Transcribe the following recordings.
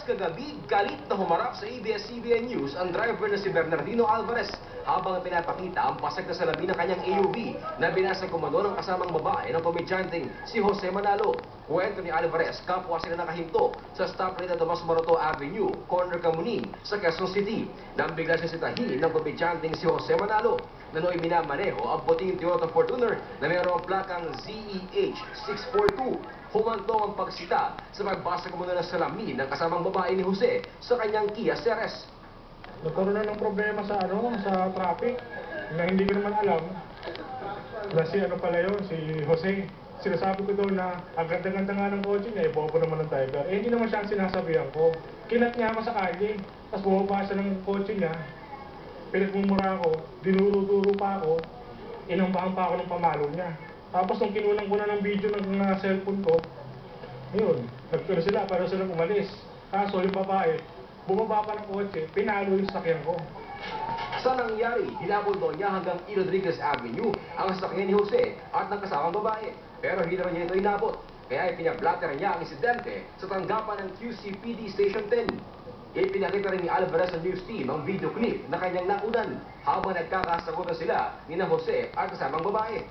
kagabi, galit na humarap sa ABS-CBN News ang driver na si Bernardino Alvarez habang pinapakita ang pasag na salamin ng kanyang AUV na binasag kumano ng kasamang babae ng komedyanteng si Jose Manalo. Kwento ni Alvarez, kapwa sila nakahinto sa stoplight na Tomas Morato Avenue, corner Camuning, sa Quezon City. Nang bigla siya sitahin ng komedyanteng si Jose Manalo na nooy minamaneho ang puting Toyota Fortuner na mayroong plakang ZEH 642. Humantong ang pagsita sa pagbasa kumano ng salamin ng kasamang babae ni Jose sa kanyang Kia Ceres. Nagkaroon na ng problema sa sa traffic na hindi ko naman alam na si pala yun, si Jose. Sinasabi ko daw na ang ganda-ganda nga ng kotse niya, ibobo naman ng Tiger. Eh, hindi naman siya ang sinasabihan ko. Kinat niya ako sa kalye, tapos bumaba siya ng kotse niya, pinagmumura ako, dinuro-duro pa ako, inambahan pa ako ng pamalo niya. Tapos nung kinulang ko na ng video ng cellphone ko, yun, nagturo sila, pero sila umalis. Kaso yung babae, bumaba pa ng kotse, pinalo yung sakyan ko. Sa nangyari, hinabol daw niya hanggang E. Rodriguez Avenue ang sakyan ni Jose at ng kasamang babae. Pero hindi naman niya ito inabot. Kaya ipinablatter niya ang insidente sa tanggapan ng QCPD Station 10. Ipinakita rin ni Alvarez sa news team ang video clip na kanyang nakunan habang nagkakasagutan sila ni na Jose at kasamang babae.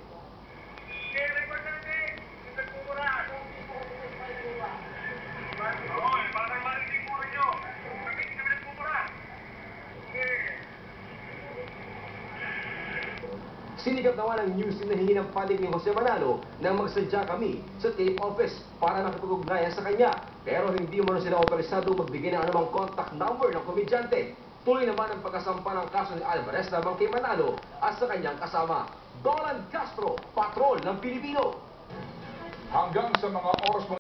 Sinigap naman ang news team na hingi ng panig ni Jose Manalo nang magsadya kami sa tape office para makipag-ugnayan sa kanya. Pero hindi mo sila otorisado magbigay ng anumang contact number ng komedyante. Tuloy naman ang pagkasampa ng kaso ni Alvarez lamang kay Manalo at sa kanyang kasama. Dolan Castro, Patrol ng Pilipino. Hanggang sa mga oras